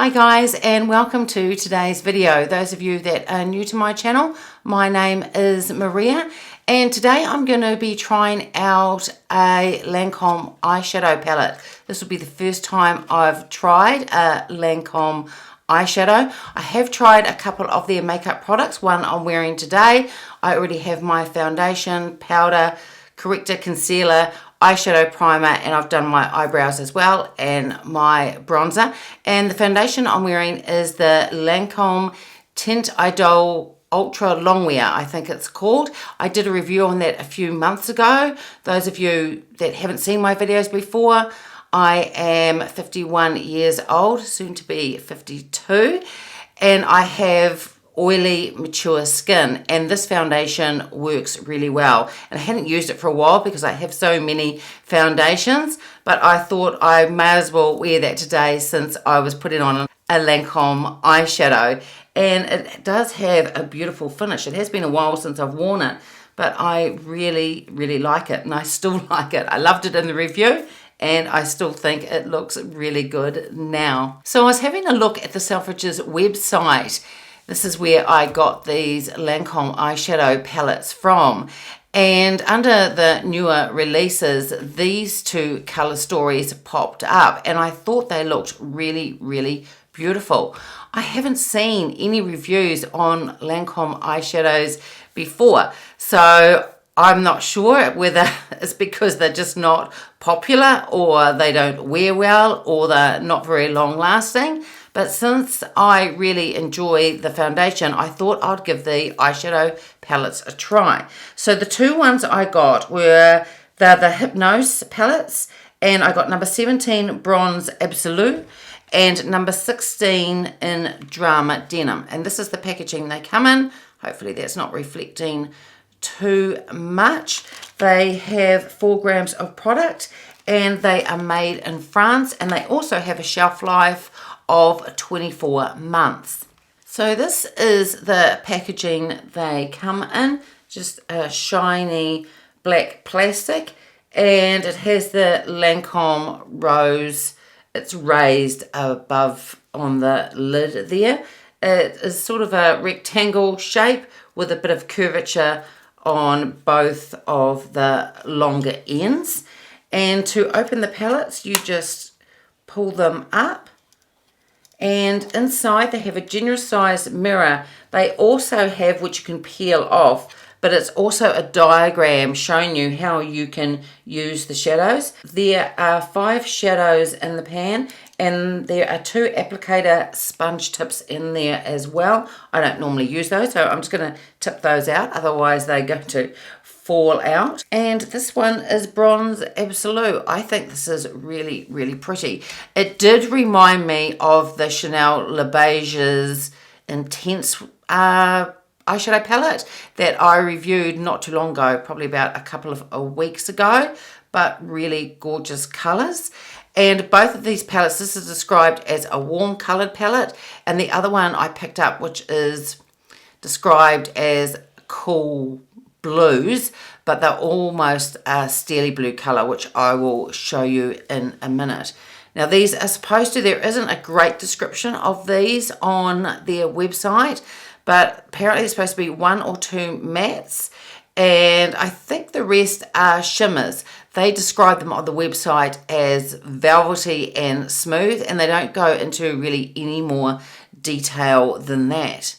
Hi guys, and welcome to today's video. Those of you that are new to my channel, my name is Maria, and today I'm going to be trying out a Lancome eyeshadow palette. This will be the first time I've tried a Lancome eyeshadow. I have tried a couple of their makeup products. One I'm wearing today. I already have my foundation, powder, corrector, concealer, eyeshadow primer, and I've done my eyebrows as well and my bronzer. And the foundation I'm wearing is the Lancome Teint Idole Ultra Longwear, I think it's called. I did a review on that a few months ago. Those of you that haven't seen my videos before, I am 51 years old, soon to be 52, and I have oily, mature skin, and this foundation works really well. And I hadn't used it for a while because I have so many foundations, but I thought I may as well wear that today since I was putting on a Lancome eyeshadow. And it does have a beautiful finish. It has been a while since I've worn it, but I really like it, and I still like it. I loved it in the review, and I still think it looks really good now. So I was having a look at the Selfridges website. This is where I got these Lancome eyeshadow palettes from. And under the newer releases, these two color stories popped up, and I thought they looked really beautiful. I haven't seen any reviews on Lancome eyeshadows before, so I'm not sure whether it's because they're just not popular, or they don't wear well, or they're not very long lasting. But since I really enjoy the foundation, I thought I'd give the eyeshadow palettes a try. So the two ones I got were the Hypnose palettes, and I got number 17 Bronze Absolu and number 16 in Drama Denim. And this is the packaging they come in. Hopefully that's not reflecting too much. They have 4 grams of product, and they are made in France, and they also have a shelf life of 24 months. So this is the packaging they come in, just a shiny black plastic, and it has the Lancome rose. It's raised above on the lid there. It is sort of a rectangle shape with a bit of curvature on both of the longer ends. And to open the palettes, you just pull them up, and inside they have a generous size mirror. They also have, which you can peel off, but it's also a diagram showing you how you can use the shadows. There are 5 shadows in the pan, and there are 2 applicator sponge tips in there as well. I don't normally use those, so I'm just going to tip those out, otherwise they're going to fall out. And this one is Bronze Absolu. I think this is really pretty. It did remind me of the Chanel Le Beige's Intense eyeshadow palette that I reviewed not too long ago, probably about a couple of weeks ago, but really gorgeous colors. And both of these palettes, this is described as a warm colored palette, and the other one I picked up, which is described as cool blues, but they're almost a steely blue color, which I will show you in a minute. Now these are supposed to, there isn't a great description of these on their website, but apparently it's supposed to be 1 or 2 mattes, and I think the rest are shimmers. They describe them on the website as velvety and smooth, and they don't go into really any more detail than that.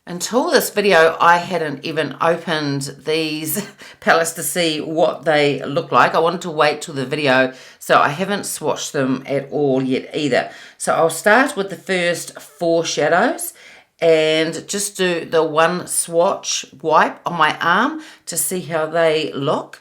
Until this video, I hadn't even opened these palettes to see what they look like. I wanted to wait till the video, so I haven't swatched them at all yet either. So I'll start with the first 4 shadows and just do the one swatch wipe on my arm to see how they look.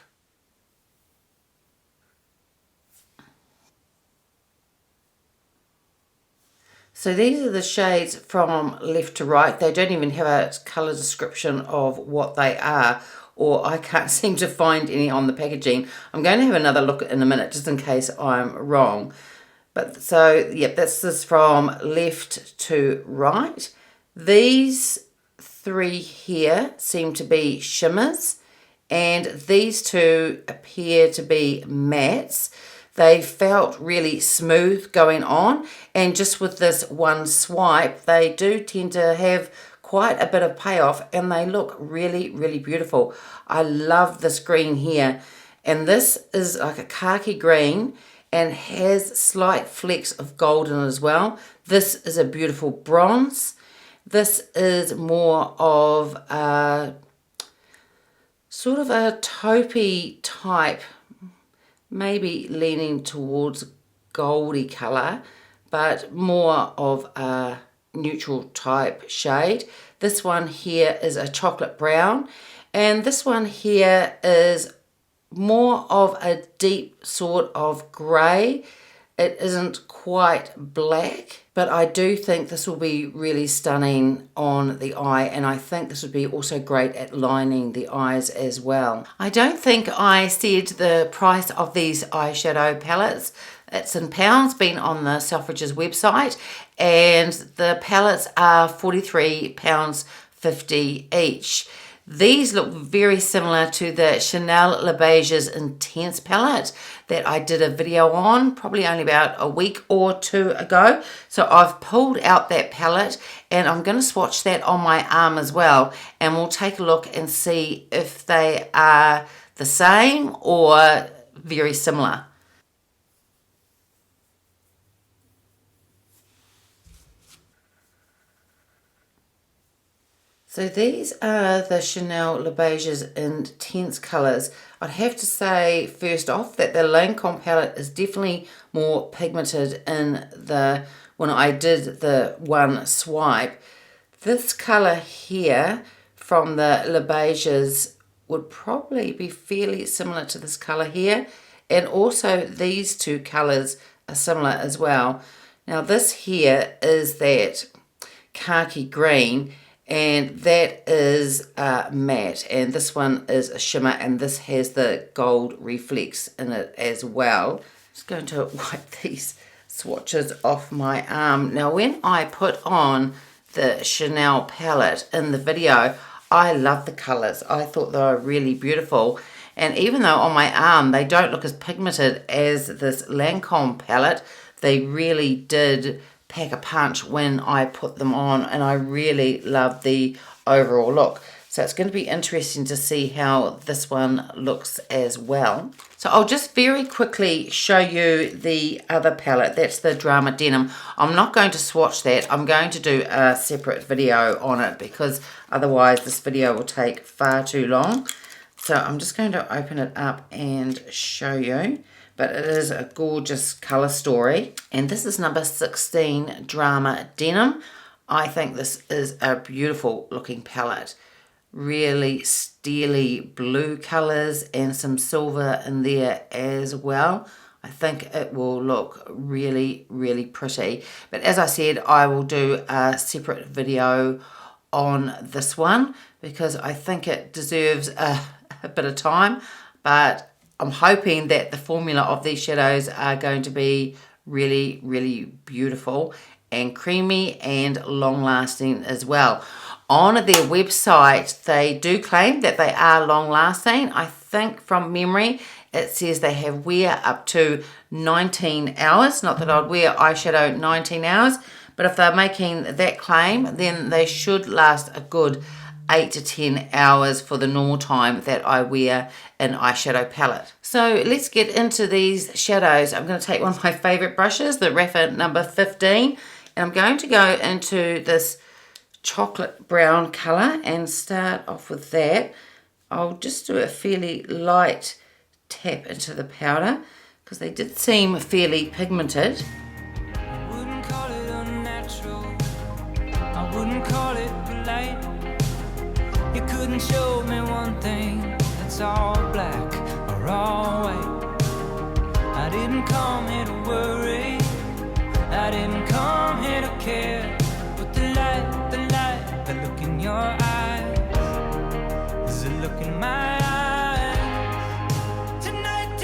So these are the shades from left to right. They don't even have a colour description of what they are, or I can't seem to find any on the packaging. I'm going to have another look in a minute just in case I'm wrong. But so, yep, this is from left to right. These 3 here seem to be shimmers, and these two appear to be mattes. They felt really smooth going on, and just with this one swipe, they do tend to have quite a bit of payoff, and they look really, really beautiful. I love this green here, and this is like a khaki green and has slight flecks of gold in it as well. This is a beautiful bronze. This is more of a sort of a taupey type, maybe leaning towards goldy colour, but more of a neutral type shade. This one here is a chocolate brown, and this one here is more of a deep sort of grey. It isn't quite black, but I do think this will be really stunning on the eye, and I think this would be also great at lining the eyes as well. I don't think I said the price of these eyeshadow palettes. It's in pounds, been on the Selfridges website, and the palettes are £43.50 each. These look very similar to the Chanel Le Beige's Intense palette that I did a video on probably only about a week or two ago. So I've pulled out that palette, and I'm going to swatch that on my arm as well, and we'll take a look and see if they are the same or very similar. So these are the Chanel Le Beige's Intense colours. I'd have to say first off that the Lancome palette is definitely more pigmented in when I did the one swipe. This colour here from the Le Beige's would probably be fairly similar to this colour here, and also these two colours are similar as well. Now this here is that khaki green, and that is matte, and this one is a shimmer, and this has the gold reflex in it as well. Just going to wipe these swatches off my arm. Now when I put on the Chanel palette in the video, I love the colours. I thought they were really beautiful, and even though on my arm they don't look as pigmented as this Lancome palette, they really did pack a punch when I put them on, and I really love the overall look. So it's going to be interesting to see how this one looks as well. So I'll just very quickly show you the other palette. That's the Drama Denim. I'm not going to swatch that. I'm going to do a separate video on it because otherwise this video will take far too long. So I'm just going to open it up and show you. But it is a gorgeous colour story. And this is number 16, Drama Denim. I think this is a beautiful looking palette. Really steely blue colours and some silver in there as well. I think it will look really, really pretty. But as I said, I will do a separate video on this one because I think it deserves a bit of time. But I'm hoping that the formula of these shadows are going to be really, really beautiful and creamy and long-lasting as well. On their website, they do claim that they are long-lasting. I think from memory, it says they have wear up to 19 hours. Not that I'd wear eyeshadow 19 hours, but if they're making that claim, then they should last a good 8 to 10 hours for the normal time that I wear an eyeshadow palette. So let's get into these shadows. I'm going to take one of my favourite brushes, the Rephr number 15, and I'm going to go into this chocolate brown colour and start off with that. I'll just do a fairly light tap into the powder because they did seem fairly pigmented. I wouldn't call it unnatural, I wouldn't call it polite. You couldn't show me one thing that's all black or all white. I didn't come here to worry, I didn't come here to care. But the look in your eyes is the look in my eyes. Tonight,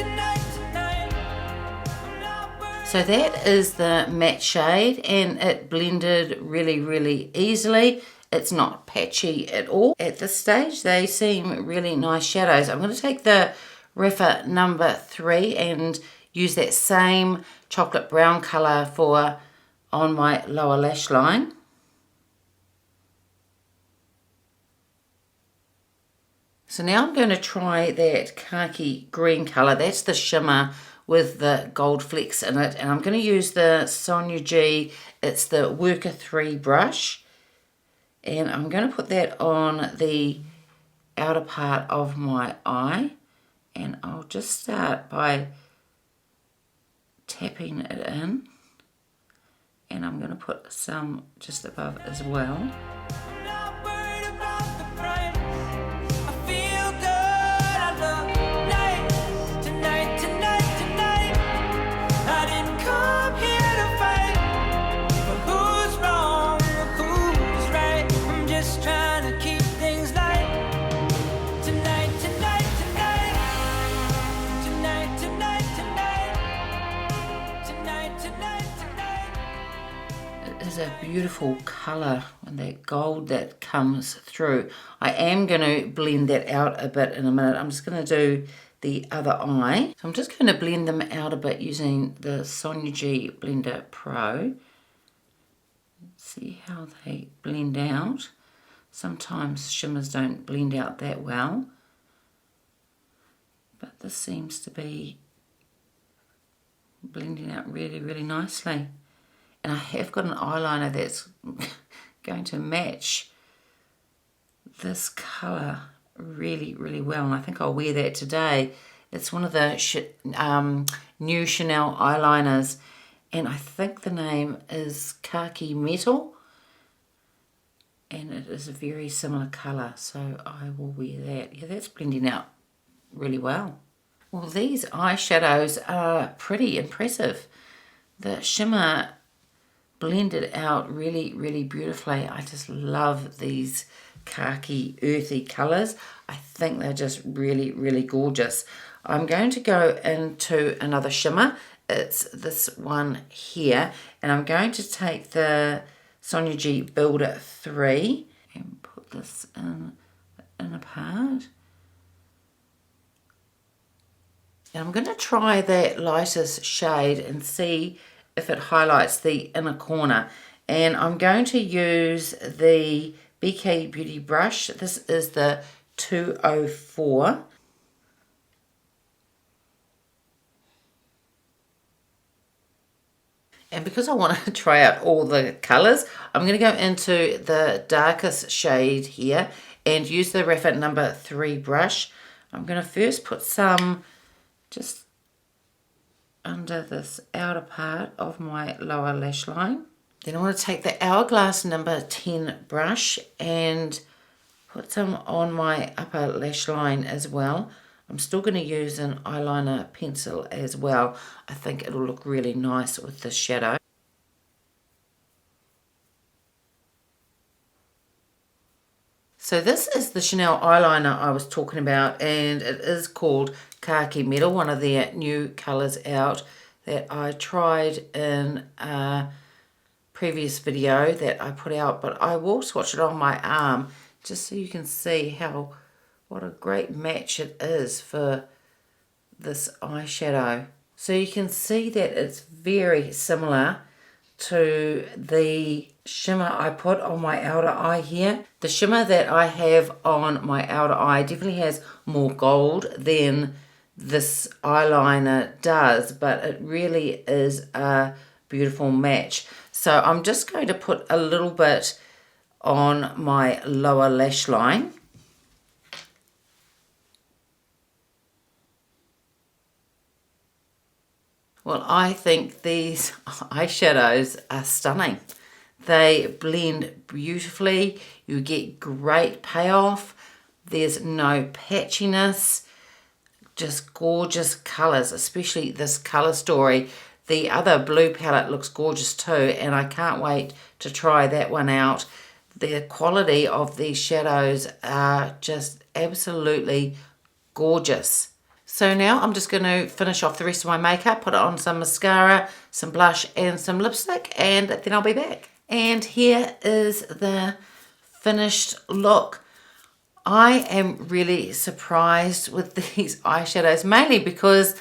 I'm not worried. So that is the matte shade, and it blended really, really easily. It's not patchy at all. At this stage, they seem really nice shadows. I'm going to take the Rephr number 3 and use that same chocolate brown colour for on my lower lash line. So now I'm going to try that khaki green colour. That's the shimmer with the gold flecks in it. And I'm going to use the Sonia G. It's the Worker 3 brush. And I'm going to put that on the outer part of my eye. And I'll just start by tapping it in. And I'm going to put some just above as well. A beautiful colour and that gold that comes through. I am going to blend that out a bit in a minute. I'm just going to do the other eye. So I'm just going to blend them out a bit using the Sonia G Blender Pro. Let's see how they blend out. Sometimes shimmers don't blend out that well, but this seems to be blending out really, really nicely. And I have got an eyeliner that's going to match this colour really, really well. And I think I'll wear that today. It's one of the new Chanel eyeliners. And I think the name is Khaki Metal. And it is a very similar colour. So I will wear that. Yeah, that's blending out really well. Well, these eyeshadows are pretty impressive. The shimmer blended out really, really beautifully. I just love these khaki earthy colours. I think they're just really, really gorgeous. I'm going to go into another shimmer. It's this one here, and I'm going to take the Sonia G Builder 3 and put this in the inner part. And I'm going to try that lightest shade and see if it highlights the inner corner. And I'm going to use the BK Beauty brush. This is the 204. And because I want to try out all the colours, I'm going to go into the darkest shade here and use the Rephr number 3 brush. I'm going to first put some just under this outer part of my lower lash line. Then I want to take the Hourglass number 10 brush and put some on my upper lash line as well. I'm still going to use an eyeliner pencil as well. I think it'll look really nice with this shadow. So this is the Chanel eyeliner I was talking about, and it is called Khaki Metal, one of their new colours out that I tried in a previous video that I put out, but I will swatch it on my arm just so you can see what a great match it is for this eyeshadow. So you can see that it's very similar to the shimmer I put on my outer eye here. The shimmer that I have on my outer eye definitely has more gold than this eyeliner does, but it really is a beautiful match. So I'm just going to put a little bit on my lower lash line. Well, I think these eyeshadows are stunning. They blend beautifully. You get great payoff. There's no patchiness. Just gorgeous colours, especially this colour story. The other blue palette looks gorgeous too, and I can't wait to try that one out. The quality of these shadows are just absolutely gorgeous. So now I'm just going to finish off the rest of my makeup, put on some mascara, some blush and some lipstick, and then I'll be back. And here is the finished look. I am really surprised with these eyeshadows, mainly because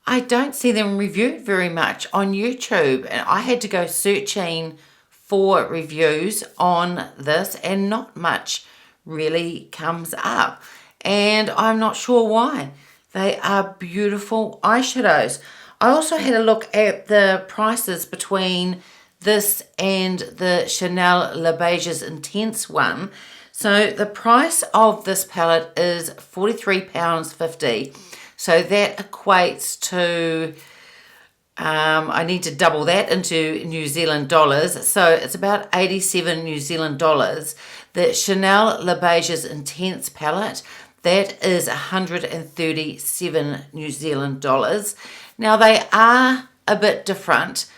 I don't see them reviewed very much on YouTube, and I had to go searching for reviews on this and not much really comes up, and I'm not sure why. They are beautiful eyeshadows. I also had a look at the prices between this and the Chanel Le Beiges Intense one. So the price of this palette is £43.50. So that equates to, I need to double that into New Zealand dollars. So it's about 87 New Zealand dollars. The Chanel Le Beiges Intense palette, that is 137 New Zealand dollars. Now they are a bit different,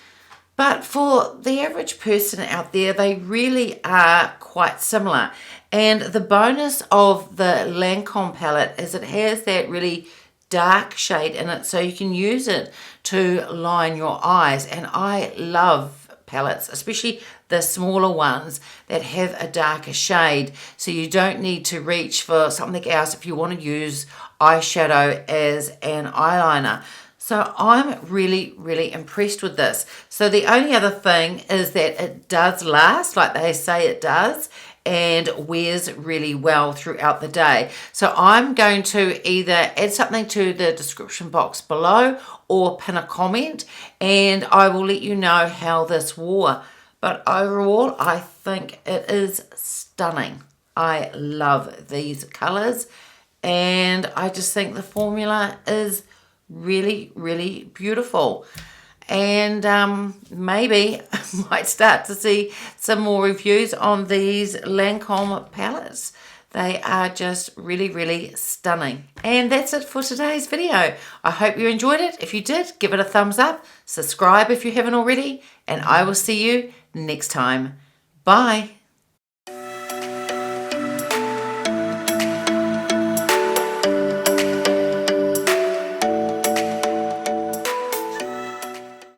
but for the average person out there, they really are quite similar. And the bonus of the Lancome palette is it has that really dark shade in it, so you can use it to line your eyes. And I love palettes, especially the smaller ones that have a darker shade, so you don't need to reach for something else if you want to use eyeshadow as an eyeliner. So I'm really, really impressed with this. So the only other thing is that it does last, like they say it does, and wears really well throughout the day. So I'm going to either add something to the description box below or pin a comment, and I will let you know how this wore. But overall, I think it is stunning. I love these colors, and I just think the formula is really, really beautiful. And maybe I might start to see some more reviews on these Lancome palettes. They are just really, really stunning. And that's it for today's video. I hope you enjoyed it. If you did, give it a thumbs up. Subscribe if you haven't already. And I will see you next time. Bye.